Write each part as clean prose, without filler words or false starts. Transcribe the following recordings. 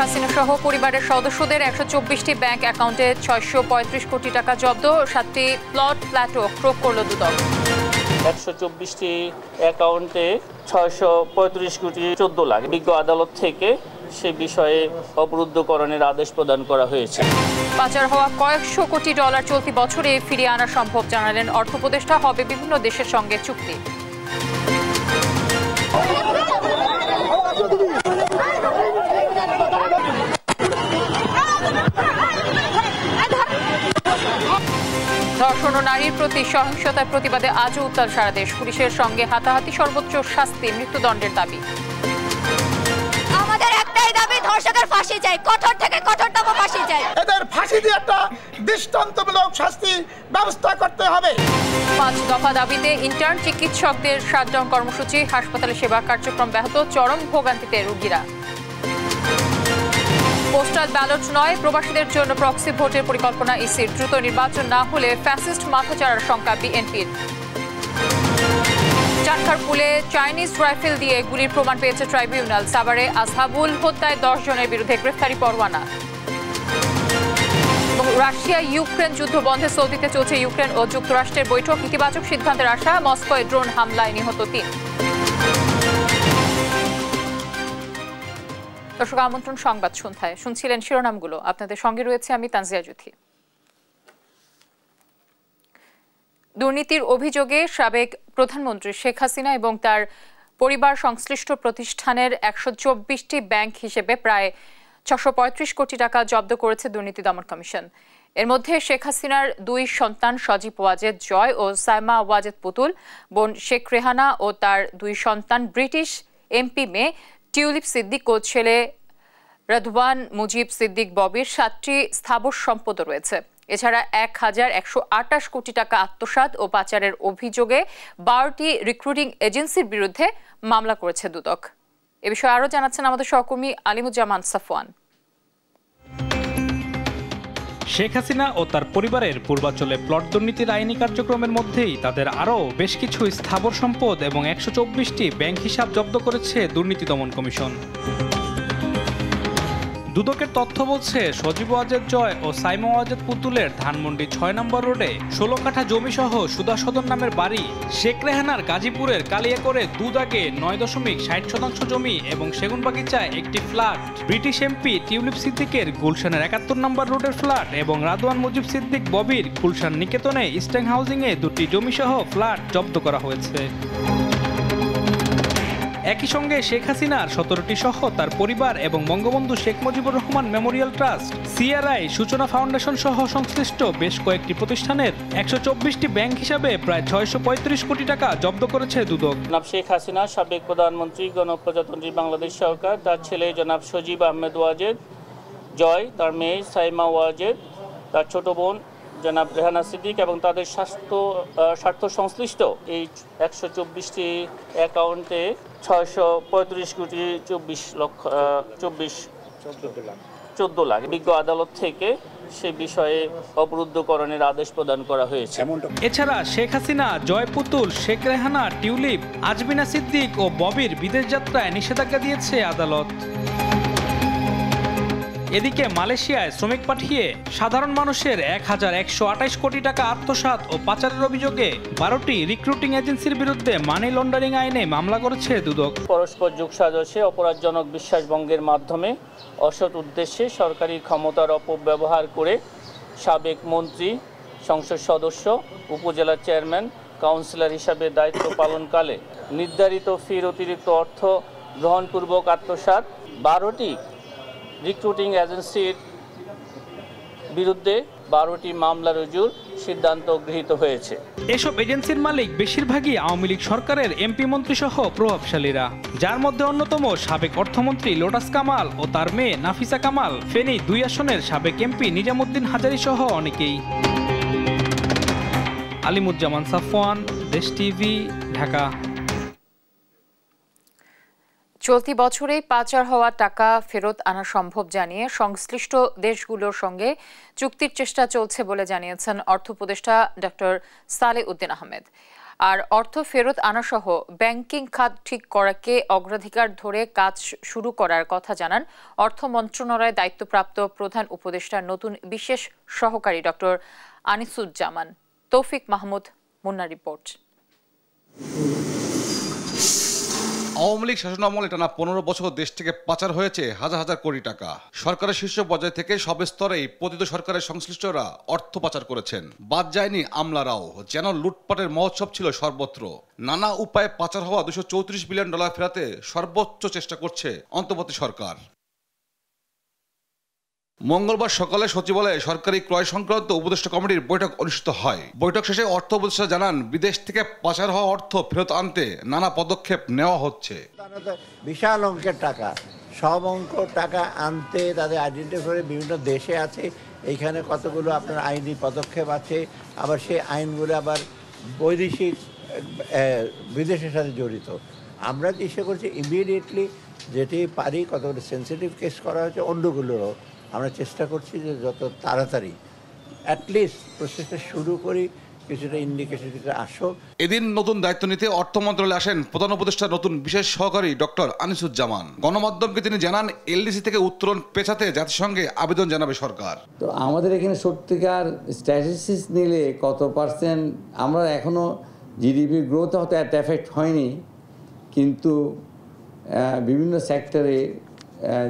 হাসিনা সহ পরিবারের সদস্যদের ১২৪টি ব্যাংক অ্যাকাউন্টে ৬৩৫ কোটি টাকা জব্দ, ৭টি ফ্ল্যাটও ক্রোক করল দুদক। ১২৪টি অ্যাকাউন্টে ৬৩৫ কোটি ১৪ লাখ বিজ্ঞ আদালত থেকে সে বিষয়ে অবরুদ্ধকরণের আদেশ প্রদান করা হয়েছে। পাচার হওয়া কয়েকশো কোটি ডলার চলতি বছরে ফিরিয়ে আনা সম্ভব জানালেন অর্থ উপদেষ্টা। হবে বিভিন্ন দেশের সঙ্গে চুক্তি। ধর্ষণ ও নারীর প্রতি সহিংসতার প্রতিবাদে আজও উত্তাল সারা দেশ। পুলিশের সঙ্গে হাতাহাতি, সর্বোচ্চ শাস্তি, মৃত্যুদণ্ডের দাবি। আমাদের একটাই দাবি, ধর্ষকের ফাঁসি চাই, কঠোর থেকে কঠোরতম ফাঁসি চাই। এদের ফাঁসি দিয়ে একটা দৃষ্টান্তমূলক শাস্তি ব্যবস্থা করতে হবে। ৫ দফা দাবিতে ইন্টার্ন চিকিৎসকদের শাটডাউন কর্মসূচি, হাসপাতালে সেবা কার্যক্রম ব্যাহত, চরম ভোগান্তিতে রোগীরা। পোস্টাল ব্যালট নয়, প্রবাসীদের জন্য প্রক্সি ভোটের পরিকল্পনা ইসির। দ্রুত নির্বাচন না হলে ফ্যাসিস্ট মাথাচাড়ার শঙ্কা বিএনপির। চাটখারপুলে চাইনিজ রাইফেল দিয়ে গুলির প্রমাণ পেয়েছে ট্রাইব্যুনাল। সাভারে আসহাবুল হত্যায় ১০ জনের বিরুদ্ধে গ্রেফতারি পরোয়ানা। এবং রাশিয়া ইউক্রেন যুদ্ধ বন্ধে সৌদিতে চলছে ইউক্রেন ও যুক্তরাষ্ট্রের বৈঠক। ইতিবাচক সিদ্ধান্তের আশা, মস্কোয় ড্রোন হামলায় নিহত ৩। দর্শক, আমন্ত্রণ সংবাদ সন্ধ্যায়। শুনছিলেন শিরোনামগুলো, আপনাদের সঙ্গে রয়েছে আমি তানজিয়া জুথি। দুর্নীতির অভিযোগে সাবেক প্রধানমন্ত্রী শেখ হাসিনা এবং তার পরিবার সংশ্লিষ্ট প্রতিষ্ঠানের ১২৪টি ব্যাংক হিসেবে প্রায় ৬৩৫ কোটি টাকা জব্দ করেছে দুর্নীতি দমন কমিশন। এর মধ্যে শেখ হাসিনার ২ সন্তান সজীব ওয়াজেদ জয় ও সাইমা ওয়াজেদ পুতুল, বোন শেখ রেহানা ও তার ২ সন্তান ব্রিটিশ এমপি মেয়ে টিউলিপ সিদ্দিক ও ছেলে রদওয়ান মুজিব সিদ্দিক ববির ৭টি স্থাবর সম্পদ রয়েছে। এছাড়া ১,১২৮ কোটি টাকা আত্মসাৎ ও পাচারের অভিযোগে ১২টি রিক্রুটিং এজেন্সির বিরুদ্ধে মামলা করেছে দুদক। এ বিষয়ে আরও জানাচ্ছেন আমাদের সহকর্মী আলিমুজ্জামান সাফওয়ান। শেখ হাসিনা ও তার পরিবারের পূর্বাঞ্চলে প্লট দুর্নীতির আইনি কার্যক্রমের মধ্যেই তাদের আরও বেশ কিছু স্থাবর সম্পদ এবং ১২৪টি ব্যাংক হিসাব জব্দ করেছে দুর্নীতি দমন কমিশন। দুদকের তথ্য বলছে, সজীব ওয়াজেদ জয় ও সাইমা ওয়াজেদ পুতুলের ধানমন্ডি ৬ নম্বর রোডে ১৬ কাঠা জমি সহ সুদা সদন নামের বাড়ি, শেখ রেহানার গাজীপুরের কালিয়াকরে দুদাগে ৯.৬০% জমি এবং সেগুনবাগিচায় একটি ফ্ল্যাট, ব্রিটিশ এমপি টিউলিপ সিদ্দিকের গুলশানের ৭১ নম্বর রোডের ফ্ল্যাট এবং রাদওয়ান মুজিব সিদ্দিক ববির গুলশান নিকেতনে ইস্টার্ন হাউজিংয়ে ২টি জমি সহ ফ্ল্যাট জব্দ করা হয়েছে। একই সঙ্গে শেখ হাসিনার ১৭টি সহ তার পরিবার এবং Bangabandhu Sheikh Mujibur Rahman Memorial trust, CRI, সূচনা ফাউন্ডেশন সহ সংশ্লিষ্ট বেশ কয়েকটি প্রতিষ্ঠানের ১২৪টি ব্যাংক হিসাবে প্রায় ৬৩৫ কোটি টাকা জব্দ করেছে দুদক। জনাব শেখ হাসিনা, সাবেক প্রধানমন্ত্রী, গণপ্রজাতন্ত্রী বাংলাদেশ সরকার, তার ছেলে জনাব সজীব আহমেদ ওয়াজেদ জয়, তার মেয়ে সাইমা ওয়াজেদ, তার ছোট বোন জনাব রেহানা সিদ্দিক এবং তাদের স্বার্থ সংশ্লিষ্ট এই ১২৪টি অ্যাকাউন্টে ৬৩৫ কোটি ১৪ লাখ বিজ্ঞ আদালত থেকে সে বিষয়ে অবরুদ্ধকরণের আদেশ প্রদান করা হয়েছে। এছাড়া শেখ হাসিনা, জয় পুতুল, শেখ রেহানা, টিউলিপ, আজমিনা সিদ্দিক ও ববির বিদেশ যাত্রায় নিষেধাজ্ঞা দিয়েছে আদালত। এদিকে মালয়েশিয়ায় শ্রমিক পাঠিয়ে সাধারণ মানুষের ১,১২৮ কোটি টাকা আত্মসাৎ ও পাচারের অভিযোগে ১২টি রিক্রুটিং এজেন্সির বিরুদ্ধে মানি লন্ডারিং আইনে মামলা করেছে দুদক। পরস্পর যোগসাজশে অপরাধজনক বিশ্বাসভঙ্গের মাধ্যমে অসৎ উদ্দেশ্যে সরকারি ক্ষমতার অপব্যবহার করে সাবেক মন্ত্রী, সংসদ সদস্য, উপজেলা চেয়ারম্যান, কাউন্সিলর হিসাবে দায়িত্ব পালনকালে নির্ধারিত ফির অতিরিক্ত অর্থ গ্রহণপূর্বক আত্মসাৎ ১২টি রিক্রুটিং এজেন্সির বিরুদ্ধে ১২টি মামলা রুজুর সিদ্ধান্ত গৃহীত হয়েছে। এসব এজেন্সির মালিক বেশিরভাগই আওয়ামী লীগ সরকারের এমপি মন্ত্রী সহ প্রভাবশালীরা, যার মধ্যে অন্যতম সাবেক অর্থমন্ত্রী লোটাস কামাল ও তার মেয়ে নাফিসা কামাল, ফেনী ২ আসনের সাবেক এমপি নিজামুদ্দিন হাজারী সহ অনেকেই। আলিমুজ্জামান সাফওয়ান, দেশ টিভি, ঢাকা। চলতি বছরে পাচার হওয়া টাকা ফেরত আনা সম্ভব জানিয়ে সংশ্লিষ্ট দেশগুলোর সঙ্গে চুক্তির চেষ্টা চলছে বলে জানিয়েছেন অর্থ উপদেষ্টা ডক্টর সালেহ উদ্দিন আহমেদ। আর অর্থ ফেরত আনাসহ ব্যাংকিং খাত ঠিক করাকে অগ্রাধিকার ধরে কাজ শুরু করার কথা জানান অর্থ মন্ত্রণালয়ের দায়িত্বপ্রাপ্ত প্রধান উপদেষ্টার নতুন বিশেষ সহকারী ডক্টর আনিসুজ্জামান। তৌফিক মাহমুদ, মুন্না রিপোর্ট। আওয়ামী লীগ শাসনামলে টানা 15 বছর দেশ থেকে পাচার হয়েছে হাজার হাজার কোটি টাকা। সরকারের শীর্ষ পর্যায় থেকে সব স্তরেই পতিত সরকারের সংশ্লিষ্টরা অর্থ পাচার করেছেন। বাদ যায়নি আমলারাও, যেন লুটপাটের মহোৎসব ছিল সর্বত্র। নানা উপায়ে পাচার হওয়া $234 বিলিয়ন ফেরাতে সর্বোচ্চ চেষ্টা করছে অন্তর্বর্তী সরকার। মঙ্গলবার সকালে সচিবালয়ে সরকারি ক্রয় সংক্রান্ত উপদেষ্টা কমিটির বৈঠক অনুষ্ঠিত হয়। বৈঠক শেষে অর্থ উপদেষ্টা জানান, বিদেশ থেকে পাচার হওয়া অর্থ ফেরত আনতে নানা পদক্ষেপ নেওয়া হচ্ছে। বিশাল অঙ্কের টাকা, সব অঙ্ক টাকা আনতে তাদের আইডেন্টিফাই করে বিভিন্ন দেশে আছে। এইখানে কতগুলো আপনার আইনি পদক্ষেপ আছে, আবার সেই আইনগুলো আবার বৈদেশিক বিদেশের সাথে জড়িত। আমরা চেষ্টা করছি ইমিডিয়েটলি যেটি পারি, কতগুলো সেন্সিটিভ কেস করা হয়েছে, অন্যগুলোরও আমরা চেষ্টা করছি যে যত তাড়াতাড়ি অ্যাটলিস্ট প্রসেসটা শুরু করি, কিছুটা ইন্ডিকেশন আসো। এদিন নতুন দায়িত্ব নিতে অর্থ মন্ত্রণালয়ে আসেন প্রধান উপদেষ্টার নতুন বিশেষ সহকারী ডক্টর আনিসুজ্জামান। গণমাধ্যমকে তিনি জানান, এলডিসি থেকে উত্তরণ পেছাতে জাতিসংঘে আবেদন জানাবে সরকার। তো আমাদের এখানে সত্যিকার স্ট্যাটিস্টিক্স নিলে কত পার্সেন্ট, আমরা এখনো জিডিপি গ্রোথ হয়তো এত এফেক্ট হয়নি, কিন্তু বিভিন্ন সেক্টরে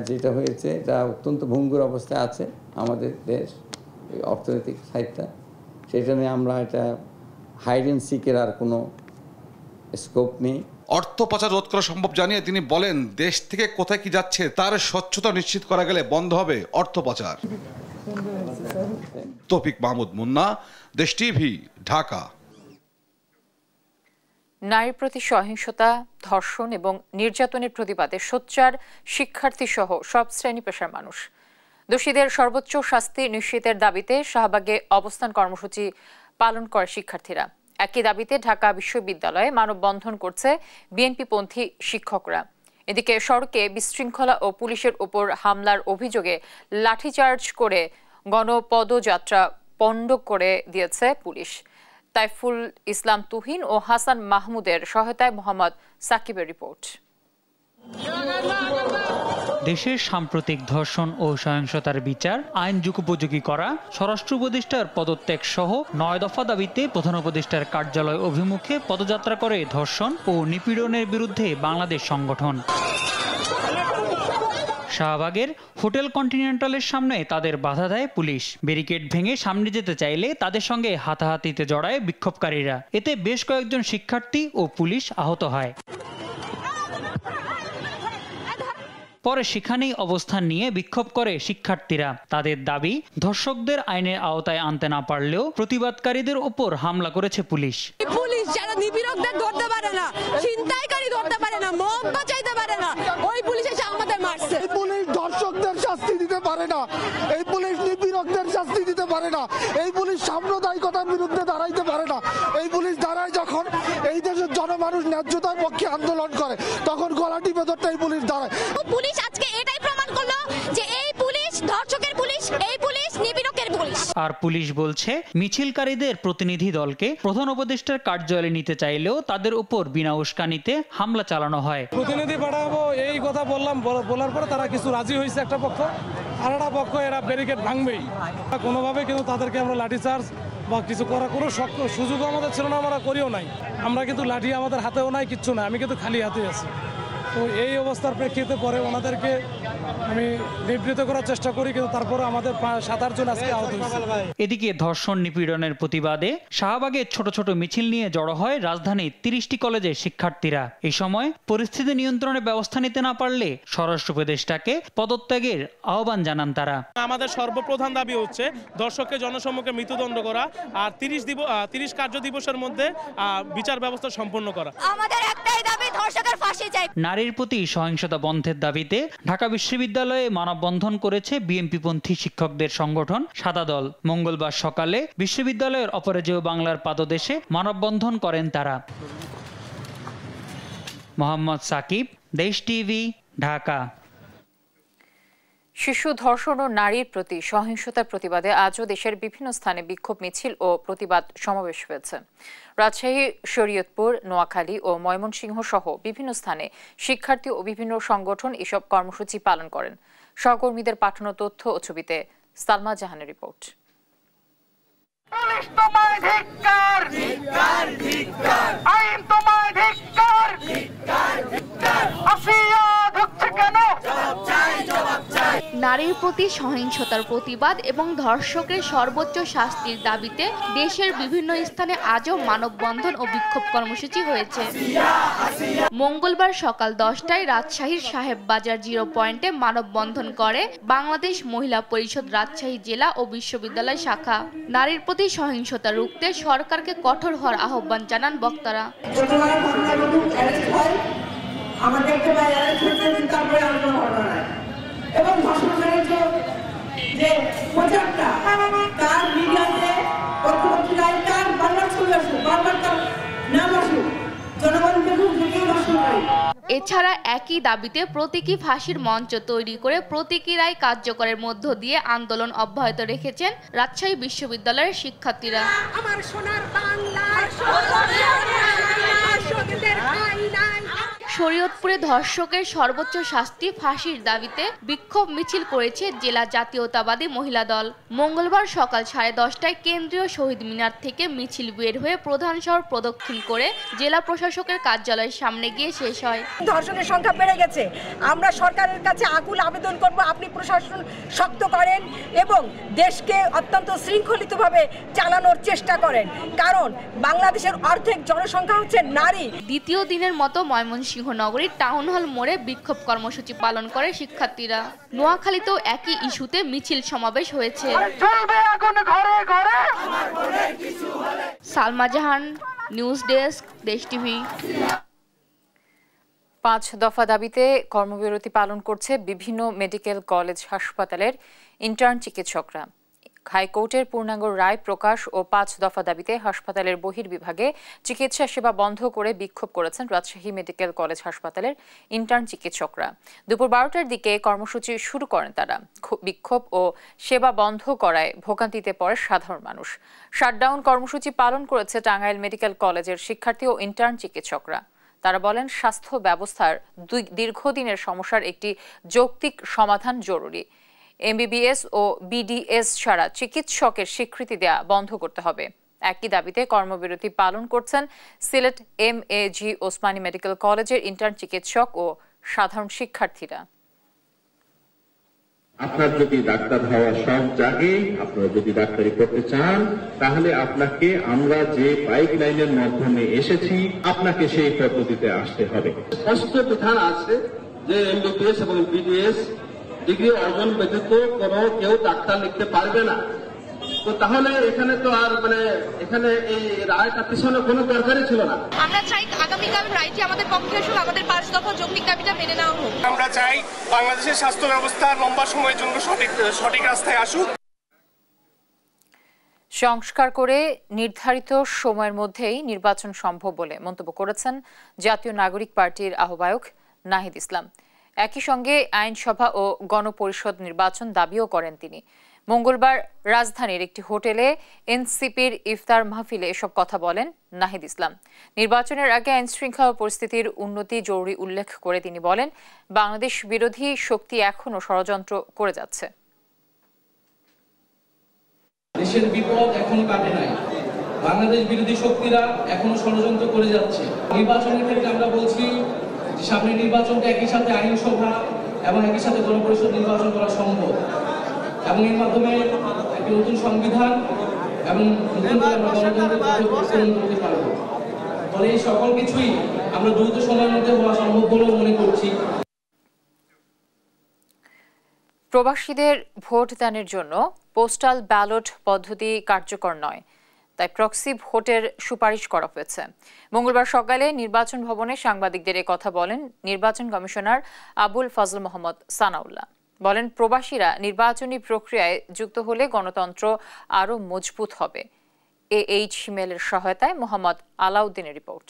যেটা হয়েছে এটা অত্যন্ত ভঙ্গুর অবস্থায় আছে আমাদের দেশ, অর্থনৈতিক সাইডটা। সেটা নিয়ে আমরা এটা হাইড অ্যান্ড সিকের আর কোনো স্কোপ নেই। অর্থ পাচার রোধ করা সম্ভব জানিয়ে তিনি বলেন, দেশ থেকে কোথায় কি যাচ্ছে তার স্বচ্ছতা নিশ্চিত করা গেলে বন্ধ হবে অর্থ পাচার। তৌফিক মাহমুদ, মুন্না, দেশ টিভি, ঢাকা। নারীর প্রতি সহিংসতা, ধর্ষণ এবং নির্যাতনের প্রতিবাদে সোচ্চার শিক্ষার্থী সহ সব শ্রেণী পেশার মানুষ। দোষীদের সর্বোচ্চ শাস্তি নিশ্চিতের দাবিতে শাহবাগে অবস্থান কর্মসূচি পালন করে শিক্ষার্থীরা। একই দাবিতে ঢাকা বিশ্ববিদ্যালয়ে মানববন্ধন করছে বিএনপিপন্থী শিক্ষকরা। এদিকে সড়কে বিশৃঙ্খলা ও পুলিশের উপর হামলার অভিযোগে লাঠিচার্জ করে গণপদযাত্রা পণ্ড করে দিয়েছে পুলিশ। তাইফুল ইসলাম তুহিন ও হাসান মাহমুদের সহায়তায় মোহাম্মদ সাকিবের রিপোর্ট। দেশের সাম্প্রতিক ধর্ষণ ও সহিংসতার বিচার আইন যুগোপযোগী করা, স্বরাষ্ট্র উপদেষ্টার পদত্যাগ সহ 9 দফা দাবিতে প্রধান উপদেষ্টার কার্যালয় অভিমুখে পদযাত্রা করে ধর্ষণ ও নিপীড়নের বিরুদ্ধে বাংলাদেশ সংগঠন। শাহবাগের হোটেল কন্টিনেন্টালের সামনে তাদের বাধা দেয় পুলিশ। ব্যারিকেড ভেঙে সামনে যেতে চাইলে তাদের সঙ্গে হাতাহাতিতে জড়ায় বিক্ষোভকারীরা। এতে বেশ কয়েকজন শিক্ষার্থী ও পুলিশ আহত হয়। পরে সেখানেই অবস্থান নিয়ে বিক্ষোভ করে শিক্ষার্থীরা। তাদের দাবি, ধর্ষকদের আইনের আওতায় আনতে না পারলেও প্রতিবাদকারীদের উপর হামলা করেছে পুলিশ। পুলিশ যারা নিপীড়কদের ধরতে পারে না, ছিনতাইকারী ধরতে পারে না, মব বাঁচাইতে পারে না, ওই পুলিশ এসে আমাদের মারছে। এই পুলিশ ধর্ষকদের শাস্তি দিতে পারে না, এই পুলিশ নিপীড়কদের শাস্তি দিতে পারে না, এই পুলিশ সাম্প্রদায়িকতার বিরুদ্ধে দাঁড়াইতে পারে না। এই পুলিশ দাঁড়ায় যখন এই দেশের জনমানুষ ন্যায্যতার পক্ষে আন্দোলন করে, তখন গলা টিপে ধরতে এই পুলিশ দাঁড়ায়। পুলিশ আজকে এটাই প্রমাণ করলো যে এই পুলিশ ধর্ষকের পুলিশ, এই পুলিশ নিপীড়কের পুলিশ। আর পুলিশ বলছে, মিছিলকারীদের প্রতিনিধি দলকে প্রধান উপদেষ্টার কার্যালয়ে নিতে চাইলেও তাদের উপর বিনা উস্কানিতে হামলা চালানো হয়। প্রতিনিধি পাঠাবো এই কথা বললাম, বলার পরে তারা কিছু রাজি হয়েছে একটা পক্ষ, আর একটা পক্ষ এরা ব্যারিকেড ভাঙবেই কোনোভাবে, কিন্তু তাদেরকে আমরা লাঠিচার্জ বা কিছু করার কোনো সুযোগ আমাদের ছিল না, আমরা করিও নাই। আমরা কিন্তু লাঠি আমাদের হাতেও নাই, কিচ্ছু নাই, আমি কিন্তু খালি হাতে আছি। তো এই অবস্থার প্রেক্ষিতে পরে ওনাদেরকে আমি নিবৃত্ত করার চেষ্টা করি, কিন্তু তারপরে আমাদের 7-8 জন আজকে আহত হয়েছে। এদিকে ধর্ষণ নিপীড়নের প্রতিবাদে শাহবাগে ছোট ছোট মিছিল নিয়ে জড়ো হয় রাজধানীর 30টি কলেজের শিক্ষার্থীরা। এই সময় পরিস্থিতি নিয়ন্ত্রণে ব্যবস্থা নিতে না পারলে স্বরাষ্ট্র উপদেষ্টাকে পদত্যাগের আহ্বান জানান তারা। আমাদের সর্বপ্রধান দাবি হচ্ছে ধর্ষককে জনসম্মুখে মৃত্যুদণ্ড করা, আর 30 কার্য দিবসের মধ্যে বিচার ব্যবস্থা সম্পন্ন করা। আমাদের একটাই দাবি, ধর্ষকের ফাঁসি চাই। নারীর প্রতি সহিংসতা বন্ধের দাবিতে ঢাকা বিশ্ববিদ্যালয়ে মানববন্ধন করেছে বিএনপিপন্থী শিক্ষকদের সংগঠন সাদা দল। মঙ্গলবার সকালে বিশ্ববিদ্যালয়ের অপরাজেয় বাংলার পাদদেশে মানববন্ধন করেন তারা। মোহাম্মদ সাকিব, দেশ টিভি, ঢাকা। শিশু ধর্ষণ ও নারীর প্রতি সহিংসতার প্রতিবাদে আজও দেশের বিভিন্ন স্থানে বিক্ষোভ মিছিল ও প্রতিবাদ সমাবেশ হয়েছে। রাজশাহী, শরীয়তপুর, নোয়াখালী ও ময়মনসিংহ সহ বিভিন্ন স্থানে শিক্ষার্থী ও বিভিন্ন সংগঠন এসব কর্মসূচি পালন করেন। সহকর্মীদের পাঠানো তথ্য ও ছবিতে সালমা জাহানের রিপোর্ট। নারীর প্রতি সহিংসতার প্রতিবাদ এবং ধর্ষকের সর্বোচ্চ শাস্তির দাবিতে দেশের বিভিন্ন স্থানে আজও মানববন্ধন ও বিক্ষোভ কর্মসূচি হয়েছে। মঙ্গলবার সকাল 10টায় রাজশাহীর সাহেববাজার 0 পয়েন্টে মানববন্ধন করে বাংলাদেশ মহিলা পরিষদ রাজশাহী জেলা ও বিশ্ববিদ্যালয় শাখা। নারীর প্রতি সহিংসতা রুখতে সরকারকে কঠোর হওয়ার আহ্বান জানান বক্তারা। এবং ধর্ষণের যে প্রচারটা তার মিডিয়াতে পত্রপত্রিকায় তার বারবার চলে আসুক, বারবার তার নাম আসুক, জনগণ দেখুক যে কেউ ধর্ষণ করে। এছাড়া একই দাবিতে প্রতীকী ফাঁসির মঞ্চ তৈরি করে প্রতীকী রায় কার্যকরের মধ্য দিয়ে আন্দোলন অব্যাহত রেখেছেন রাজশাহী বিশ্ববিদ্যালয়ের শিক্ষার্থীরা। আমার সোনার বাংলা শরীয়তপুরে ধর্ষকের সর্বোচ্চ শাস্তি ফাঁসির দাবিতে বিক্ষোভ মিছিল করেছে জেলা জাতীয়তাবাদী মহিলা দল। মঙ্গলবার সকাল 10:30টায় কেন্দ্রীয় শহীদ মিনার থেকে মিছিল বের হয়ে প্রধান শহর প্রদক্ষিণ করে জেলা প্রশাসকের কার্যালয়ের সামনে গিয়ে শেষ হয়। ধর্ষণের সংখ্যা বেড়ে গেছে, আমরা সরকারের কাছে আকুল আবেদন করব আপনি প্রশাসন শক্ত করেন এবং দেশকে অত্যন্ত শৃঙ্খলিতভাবে চালানোর চেষ্টা করেন, কারণ বাংলাদেশের অর্ধেক জনসংখ্যা হচ্ছে নারী। দ্বিতীয় দিনের মতো ময়মনসিংহ নগরীর টাউন হল মোড়ে বিক্ষোভ কর্মসূচি পালন করে শিক্ষার্থীরা। নোয়াখালীতেও একই ইস্যুতে মিছিল সমাবেশ হয়েছে। সালমা জাহান, নিউজ ডেস্ক, দেশ টিভি। 5 দফা দাবিতে কর্মবিরতি পালন করছে বিভিন্ন মেডিকেল কলেজ হাসপাতালের ইন্টার্ন চিকিৎসকরা। হাইকোর্টের পূর্ণাঙ্গ রায় প্রকাশ ও 5 দফা দাবিতে হাসপাতালের বহির্বিভাগে চিকিৎসা সেবা বন্ধ করে বিক্ষোভ করেছেন রাজশাহী মেডিকেল কলেজ হাসপাতালের ইন্টার্ন চিকিৎসকরা। দুপুর 12টার দিকে কর্মসূচি শুরু করেন তারা। বিক্ষোভ ও সেবা বন্ধ করায় ভোগান্তিতে পড়ে সাধারণ মানুষ। শাটডাউন কর্মসূচি পালন করেছে টাঙ্গাইল মেডিকেল কলেজের শিক্ষার্থী ও ইন্টার্ন চিকিৎসকরা। তারা বলেন, স্বাস্থ্য ব্যবস্থার দীর্ঘদিনের সমস্যার একটি যৌক্তিক সমাধান জরুরি। এমবিবিএস ও বিডিএস ছাড়া চিকিৎসকের স্বীকৃতি দেয়া বন্ধ করতে হবে। একই দাবিতে কর্মবিরতি পালন করছেন সিলেট MAG ওসমানী মেডিকেল কলেজের ইন্টার্ন চিকিৎসক ও সাধারণ শিক্ষার্থীরা। আপনার যদি ডাক্তার হওয়ার শখ জাগে, আপনারা যদি ডাক্তারি করতে চান, তাহলে আপনাকে আমরা যে পাইপলাইনের মাধ্যমে এসেছি আপনাকে সেই পদ্ধতিতে আসতে হবে। স্পষ্ট বিধান আছে যে এমবিবিএস এবং বিডিএস ডিগ্রি অর্জন ব্যতীত কোনো কেউ ডাক্তার লিখতে পারবে না। তো তাহলে এখানে তো আর এখানে এই রায়টা পিছনে কোনো দরকারই ছিল না। আমরা চাই আগামীকাল রায়টি আমাদের পক্ষে আসুক, আমাদের 5 দফা যৌক্তিক দাবিটা মেনে নেওয়া হোক। আমরা চাই বাংলাদেশের স্বাস্থ্য ব্যবস্থা লম্বা সময়ের জন্য সঠিক রাস্তায় আসুক। সংস্কার করে নির্ধারিত সময়ের মধ্যেই নির্বাচন সম্ভব বলে মন্তব্য করেছেন জাতীয় নাগরিক পার্টির আহ্বায়ক নাহিদ ইসলাম। একই সঙ্গে আইনসভা ও গণপরিষদ নির্বাচন দাবিও করেন তিনি। মঙ্গলবার রাজধানীর একটি হোটেলে এনসিপির ইফতার মাহফিলে এসব কথা বলেন নাহিদ ইসলাম। নির্বাচনের আগে আইন শৃঙ্খলা পরিস্থিতির উন্নতি জরুরি উল্লেখ করে তিনি বলেন, বাংলাদেশ বিরোধী শক্তি এখনো ষড়যন্ত্র করে যাচ্ছে। দেশের বিপদ এখনো কাটে নাই, বাংলাদেশ বিরোধী শক্তিরা এখনো ষড়যন্ত্র করে যাচ্ছে। নির্বাচনের ক্ষেত্রে আমরা বলছি সামনে নির্বাচনটা একই সাথে আইনসভা এবং একই সাথে গণপরিষদ নির্বাচন করা সম্ভব এবং এর মাধ্যমে একটি নতুন সংবিধান এবং নতুন করে আমরা গণতন্ত্রের পথে প্রস্থান করতে পারবো। ফলে এই সকল কিছুই আমরা দ্রুত সময়ের মধ্যে হওয়া সম্ভব বলেও মনে করছি। প্রবাসীদের ভোট দানের জন্য পোস্টাল ব্যালট পদ্ধতি কার্যকর নয়, তাই প্রক্সি ভোটের সুপারিশ করা হয়েছে। মঙ্গলবার সকালে নির্বাচন ভবনে সাংবাদিকদের কথা বলেন নির্বাচন কমিশনার আবুল ফজল মোহাম্মদ সানাউল্লাহ। বলেন, প্রবাসীরা নির্বাচনী প্রক্রিয়ায় যুক্ত হলে গণতন্ত্র আরও মজবুত হবে। হিমেলের সহায়তায় মোহাম্মদ আলাউদ্দিনের রিপোর্ট।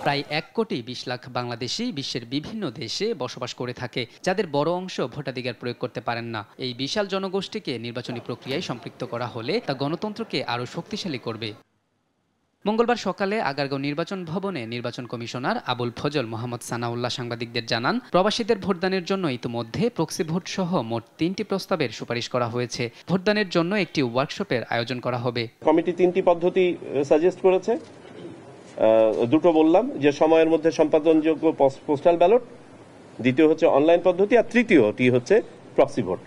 প্রায় 1,20,00,000 বাংলাদেশি বিশ্বের বিভিন্ন দেশে বসবাস করে থাকে, যাদের বড় অংশ ভোটাধিকার প্রয়োগ করতে পারেন না। এই বিশাল জনগোষ্ঠীকে নির্বাচনী প্রক্রিয়ায় সম্পৃক্ত করা হলে তা গণতন্ত্রকে আরও শক্তিশালী করবে। মঙ্গলবার সকালে আগারগাঁও নির্বাচন ভবনে নির্বাচন কমিশনার আবুল ফজল মোহাম্মদ সানাউল্লাহ সাংবাদিকদের জানান, প্রবাসীদের ভোটদানের জন্য ইতিমধ্যে প্রক্সি ভোট সহ মোট 3টি প্রস্তাবের সুপারিশ করা হয়েছে। ভোটদানের জন্য একটি ওয়ার্কশপের আয়োজন করা হবে। কমিটি 3টি পদ্ধতি সাজেস্ট করেছে। দুটো বললাম যে সময়ের মধ্যে সম্পাদনযোগ্য পোস্টাল ব্যালট, দ্বিতীয় হচ্ছে অনলাইন পদ্ধতি, আর তৃতীয়টি হচ্ছে প্রক্সি ভোট।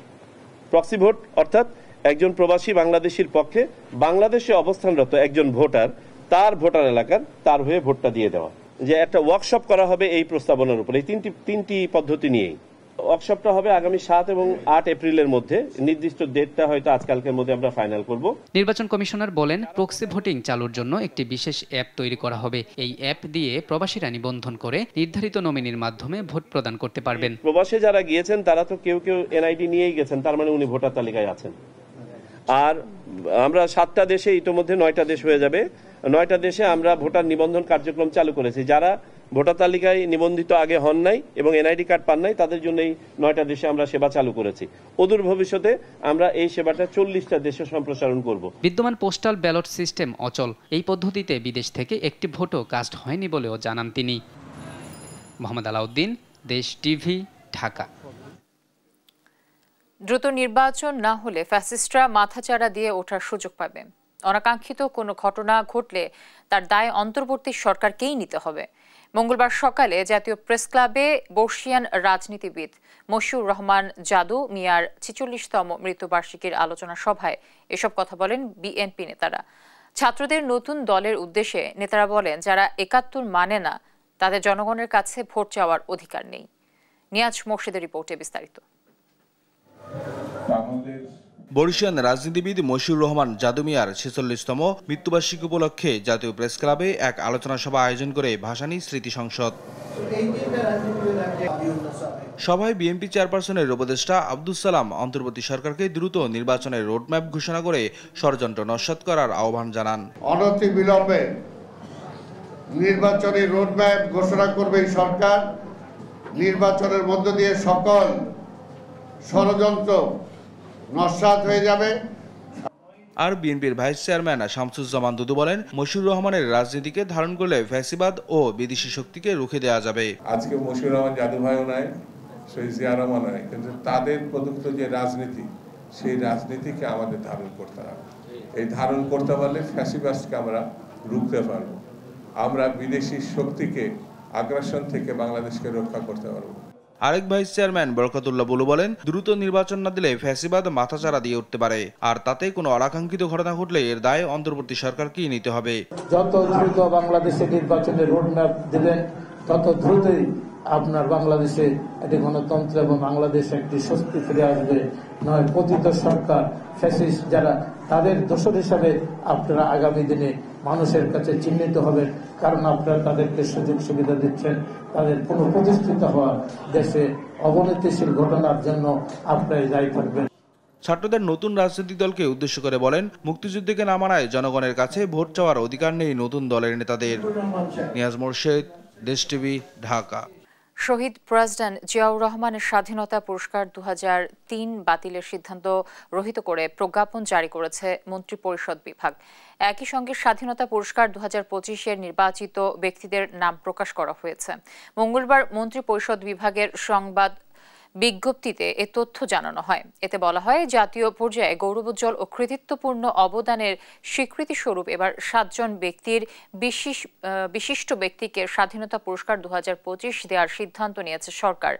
প্রক্সি ভোট অর্থাৎ একজন প্রবাসী বাংলাদেশির পক্ষে বাংলাদেশে অবস্থানরত একজন ভোটার তার ভোটার এলাকার তার হয়ে ভোটটা দিয়ে দেওয়া। যে একটা ওয়ার্কশপ করা হবে এই প্রস্তাবনার উপর, এই তিনটি পদ্ধতি নিয়েই। ওয়ার্কশপটা হবে আগামী 7 এবং 8 এপ্রিলের মধ্যে। নির্দিষ্ট ডেটটা হয়তো আজকালকের মধ্যে আমরা ফাইনাল করব। নির্বাচন কমিশনার বলেন, প্রক্সি ভোটিং চালুর জন্য একটি বিশেষ অ্যাপ তৈরি করা হবে। এই অ্যাপ দিয়ে প্রবাসীরা নিবন্ধন করে নির্ধারিত নমিনির মাধ্যমে ভোট প্রদান করতে পারবেন। প্রবাসে যারা গিয়েছেন তারা তো কেউ এনআইডি নিয়েই গেছেন, তার মানে উনি ভোটার তালিকায় আছেন। আর আমরা 7টা দেশে ইতোমধ্যে 9টা দেশ হয়ে যাবে। 9টা দেশে আমরা ভোটার নিবন্ধন কার্যক্রম চালু করেছি। যারা ভোটার তালিকায় নিবন্ধিত আগে হন নাই এবং এনআইডি কার্ড পান নাই, তাদের জন্য এই 9টা দেশে আমরা সেবা চালু করেছি। অদূর ভবিষ্যতে আমরা এই সেবাটা 40টা দেশে সম্প্রসারণ করব। বিদ্যমান পোস্টাল ব্যালট সিস্টেম অচল। এই পদ্ধতিতে বিদেশ থেকে একটি ভোটও কাস্ট হয়নি বলেও জানান তিনি। মোহাম্মদ আলাউদ্দিন, দেশ টিভি, ঢাকা। দ্রুত নির্বাচন না হলে ফ্যাসিস্টরা মাথাচাড়া দিয়ে ওঠার সুযোগ পাবে। অনাকাঙ্ক্ষিত কোনো ঘটনা ঘটলে তার দায় অন্তর্বর্তী সরকারকেই নিতে হবে। মঙ্গলবার সকালে জাতীয় প্রেস ক্লাবে বর্ষিয়ান রাজনীতিবিদ মশিউর রহমান জাদু মিয়ার 46তম মৃত্যুবার্ষিকীর আলোচনা সভায় এসব কথা বলেন বিএনপি নেতারা। ছাত্রদের নতুন দলের উদ্দেশ্যে নেতারা বলেন, যারা ৭১ মানে না তাদের জনগণের কাছে ভোট চাওয়ার অধিকার নেই। নিয়াজ মোর্শেদের রিপোর্টে বিস্তারিত। বর্ষিয়ান রাজনীতিবিদ মশিউর রহমান জাদু মিয়ার 46তম মৃত্যুবার্ষিকী উপলক্ষে জাতীয় প্রেস ক্লাবে এক আলোচনা সভা আয়োজন করে ভাসানী স্মৃতি সংসদ। সভায় বিএনপি চেয়ারপারসনের উপদেষ্টা আব্দুস সালাম অন্তর্বর্তী সরকারকে দ্রুত নির্বাচনের রোডম্যাপ ঘোষণা করে ষড়যন্ত্র নস্যাৎ করার আহ্বান জানান। অনতিবিলম্বে নির্বাচনের রোডম্যাপ ঘোষণা করবে সরকার। নির্বাচনের মধ্য দিয়ে সকল ষড়যন্ত্র নস্যাৎ হয়ে যাবে। আর বিএনপির ভাইস চেয়ারম্যান শামসুজ্জামান দুদু বলেন, মশিউর রহমানের রাজনীতিকে ধারণ করলে ফ্যাসিবাদ ও বিদেশি শক্তিকে রুখে দেওয়া যাবে। আজকে মশিউর রহমান জাদু ভাইও নাই, শহীদ জিয়া রহমান নাই, কিন্তু তাদের প্রদত্ত যে রাজনীতি, সেই রাজনীতিকে আমাদের ধারণ করতে হবে। এই ধারণ করতে পারলে ফ্যাসিবাদকে আমরা রুখতে পারবো। আমরা বিদেশি শক্তিকে আগ্রাসন থেকে বাংলাদেশকে রক্ষা করতে পারবো। আরেক ভাইস চেয়ারম্যান বরকতুল্লাহ বুলু বলেন, দ্রুত নির্বাচন না দিলে ফ্যাসিবাদ মাথাচাড়া দিয়ে উঠতে পারে, আর তাতে কোনো অনাকাঙ্ক্ষিত ঘটনা ঘটলে এর দায় অন্তর্বর্তী সরকারকেই নিতে হবে। যত দ্রুত বাংলাদেশে নির্বাচনের রোডম্যাপ দিবেন, তত দ্রুতই আপনার বাংলাদেশে একটি গণতন্ত্র এবং বাংলাদেশে একটি স্বস্তি ফিরে আসবে। নয় পতিত সরকার ফ্যাসিস্ট যারা, তাদের দোষর হিসাবে আপনারা আগামী দিনে মানুষের কাছে চিহ্নিত হবেন, কারণ আপনারা তাদেরকে সুযোগ সুবিধা দিচ্ছেন। তাদের পুনঃপ্রতিষ্ঠিত হওয়া দেশে অবনতিশীল ঘটনার জন্য আপনারা দায়ী থাকবেন। ছাত্রদের নতুন রাজনৈতিক দলকে উদ্দেশ্য করে বলেন, মুক্তিযুদ্ধকে না মানায় জনগণের কাছে ভোট চাওয়ার অধিকার নেই নতুন দলের নেতাদের। নিয়াজ মোর্শেদ, দেশ টিভি, ঢাকা। শহীদ প্রেসিডেন্ট জিয়াউর রহমানের স্বাধীনতা পুরস্কার 2003 বাতিলের সিদ্ধান্ত রহিত করে প্রজ্ঞাপন জারি করেছে মন্ত্রিপরিষদ বিভাগ। একই সঙ্গে স্বাধীনতা পুরস্কার 2025-এর নির্বাচিত ব্যক্তিদের নাম প্রকাশ করা হয়েছে। মঙ্গলবার মন্ত্রিপরিষদ বিভাগের সংবাদ বিজ্ঞপ্তিতে এ তথ্য জানানো হয়। এতে বলা হয়, জাতীয় পর্যায়ে গৌরবোজ্জ্বল ও কৃতিত্বপূর্ণ অবদানের স্বীকৃতি স্বরূপ এবার 7 জন ব্যক্তির বিশিষ্ট ব্যক্তিকে স্বাধীনতা পুরস্কার 2025 দেওয়ার সিদ্ধান্ত নিয়েছে সরকার।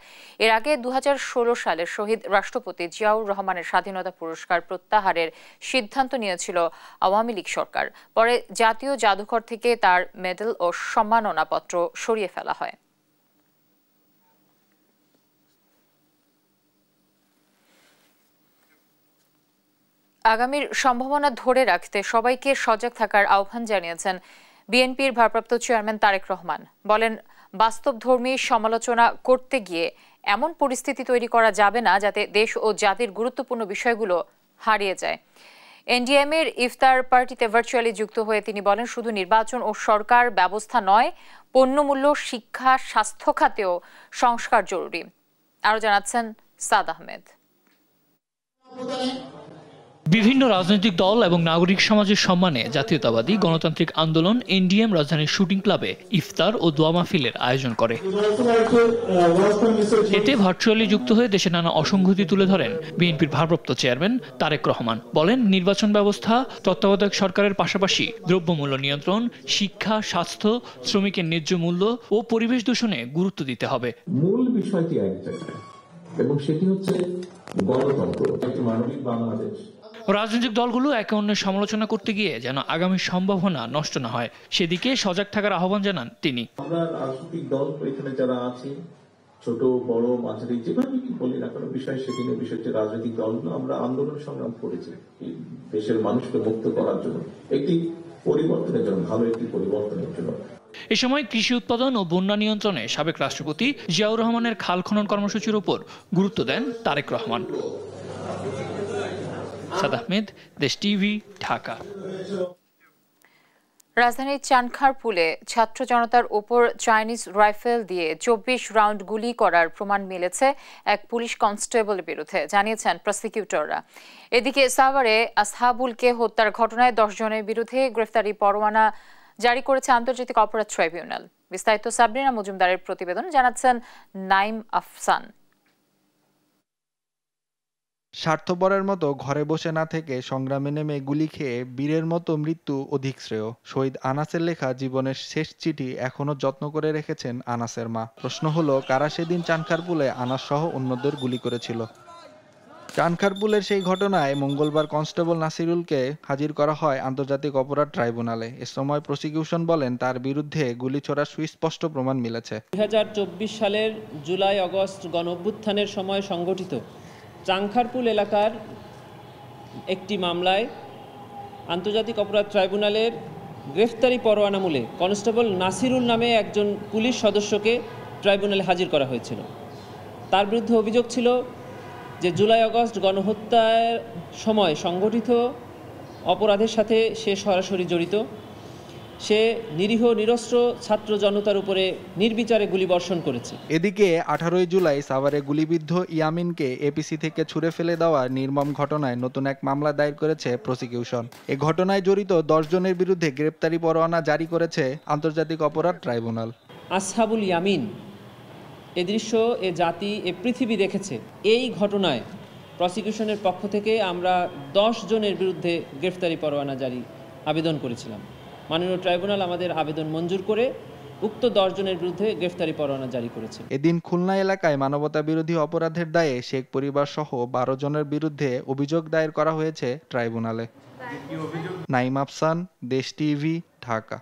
এর আগে 2016 সালে শহীদ রাষ্ট্রপতি জিয়াউর রহমানের স্বাধীনতা পুরস্কার প্রত্যাহারের সিদ্ধান্ত নিয়েছিল আওয়ামী লীগ সরকার। পরে জাতীয় জাদুঘর থেকে তার মেডেল ও সম্মাননাপত্র সরিয়ে ফেলা হয়। আগামীর সম্ভাবনা ধরে রাখতে সবাইকে সজাগ থাকার আহ্বান জানিয়েছেন বিএনপির ভারপ্রাপ্ত চেয়ারম্যান তারেক রহমান। বলেন, বাস্তবধর্মী সমালোচনা করতে গিয়ে এমন পরিস্থিতি তৈরি করা যাবে না যাতে দেশ ও জাতির গুরুত্বপূর্ণ বিষয়গুলো হারিয়ে যায়। এনডিএম এর ইফতার পার্টিতে ভার্চুয়ালি যুক্ত হয়ে তিনি বলেন, শুধু নির্বাচন ও সরকার ব্যবস্থা নয়, পণ্যমূল্য, শিক্ষা, স্বাস্থ্য খাতেও সংস্কার জরুরি। আরো জানাচ্ছেন সাদ আহমেদ। বিভিন্ন রাজনৈতিক দল এবং নাগরিক সমাজের সম্মানে জাতীয়তাবাদী গণতান্ত্রিক আন্দোলন এনডিএম রাজধানীর শুটিং ক্লাবে ইফতার ও দোয়া মাহফিলের আয়োজন করে। এতে ভার্চুয়ালি যুক্ত হয়ে দেশে নানা অসঙ্গতি তুলে ধরেন বিএনপির ভারপ্রাপ্ত চেয়ারম্যান তারেক রহমান। বলেন, নির্বাচন ব্যবস্থা, তত্ত্বাবধায়ক সরকারের পাশাপাশি দ্রব্যমূল্য নিয়ন্ত্রণ, শিক্ষা, স্বাস্থ্য, শ্রমিকের ন্যায্য মূল্য ও পরিবেশ দূষণে গুরুত্ব দিতে হবে। মূল বিষয়টি এক জায়গায়, এবং সেটি হচ্ছে গণতন্ত্র, একটি মানবিক বাংলাদেশ। রাজনৈতিক দলগুলো একে অন্যের সমালোচনা করতে গিয়ে যেন আগামী সম্ভাবনা নষ্ট না হয়, সেদিকে সজাগ থাকার আহ্বান জানান তিনি। আমরা রাজনৈতিক দল এখানে যারা আছি, ছোট বড় মাঝারি যেভাবে কি বলি না কোনো বিষয়, সেদিনে বিষয়টি রাজনৈতিক দলগুলো আমরা আন্দোলন সংগ্রাম করেছি দেশের মানুষকে মুক্ত করার জন্য, একটি পরিবর্তনের জন্য, ভালো একটি পরিবর্তনের জন্য। এ সময় কৃষি উৎপাদন ও বন্যা নিয়ন্ত্রণে সাবেক রাষ্ট্রপতি জিয়াউর রহমানের খাল খনন কর্মসূচির উপর গুরুত্ব দেন তারেক রহমান। সাদ আহমেদ, দেশ টিভি, ঢাকা। রাজধানীর চানখারপুলে ছাত্র জনতার উপর চাইনিজ রাইফেল দিয়ে 24 রাউন্ড গুলি করার প্রমাণ মিলেছে এক পুলিশ কনস্টেবলের বিরুদ্ধে, জানিয়েছেন প্রসিকিউটররা। এদিকে সাভারে আসহাবুলকে হত্যার ঘটনায় 10 জনের বিরুদ্ধে গ্রেফতারি পরোয়ানা জারি করেছে আন্তর্জাতিক অপরাধ ট্রাইব্যুনাল। বিস্তারিত সাবরিনা মজুমদারের প্রতিবেদন, জানাচ্ছেন নাইম আফসান। স্বার্থপরের মতো ঘরে বসে না থেকে সংগ্রামে নেমে গুলি খেয়ে বীরের মতো মৃত্যু অধিক শ্রেয়। শহীদ আনাসের লেখা জীবনের শেষ চিঠি এখনো যত্ন করে রেখেছেন আনাসের মা। প্রশ্ন হলো, কারা সেদিন চানখারপুলে আনাস সহ অন্যদের গুলি করেছিল? চানখারপুলের সেই ঘটনায় মঙ্গলবার কনস্টেবল নাসিরুলকে হাজির করা হয় আন্তর্জাতিক অপরাধ ট্রাইব্যুনালে। এ সময় প্রসিকিউশন বলেন, তার বিরুদ্ধে গুলি ছোড়ার সুস্পষ্ট প্রমাণ মিলেছে। 2024 সালের জুলাই আগস্ট গণঅভ্যুত্থানের সময় সংগঠিত চানখারপুল এলাকার একটি মামলায় আন্তর্জাতিক অপরাধ ট্রাইব্যুনালের গ্রেফতারি পরোয়ানামূলে কনস্টেবল নাসিরুল নামে একজন পুলিশ সদস্যকে ট্রাইব্যুনালে হাজির করা হয়েছিল। তার বিরুদ্ধে অভিযোগ ছিল যে জুলাই আগস্ট গণহত্যার সময় সংগঠিত অপরাধের সাথে সে সরাসরি জড়িত। সে নিরীহ নিরস্ত্র ছাত্র জনতার উপরে নির্বিচারে গুলিবর্ষণ করেছে। এদিকে 18 জুলাই সাভারে গুলিবিদ্ধ ইয়ামিনকে এপিসি থেকে ছুড়ে ফেলে দেওয়া নির্মম ঘটনায় নতুন এক মামলা দায়ের করেছে প্রসিকিউশন। এ ঘটনায় জড়িত 10 জনের বিরুদ্ধে গ্রেপ্তারি পরোয়ানা জারি করেছে আন্তর্জাতিক অপরাধ ট্রাইব্যুনাল। আসহাবুল ইয়ামিন, এ দৃশ্য এ জাতি এ পৃথিবী দেখেছে। এই ঘটনায় প্রসিকিউশনের পক্ষ থেকে আমরা 10 জনের বিরুদ্ধে গ্রেফতারি পরোয়ানা জারি আবেদন করেছিলাম। মাননীয় ট্রাইব্যুনাল আমাদের আবেদন মঞ্জুর করে উক্ত 10 জনের বিরুদ্ধে গ্রেফতারি পরোয়ানা জারি করেছে। এদিন খুলনা এলাকায় মানবতা বিরোধী অপরাধের দায়ে শেখ পরিবার সহ 12 জনের বিরুদ্ধে অভিযোগ দায়ের করা হয়েছে ট্রাইব্যুনালে। নাইম আফসান, দেশ টিভি, ঢাকা।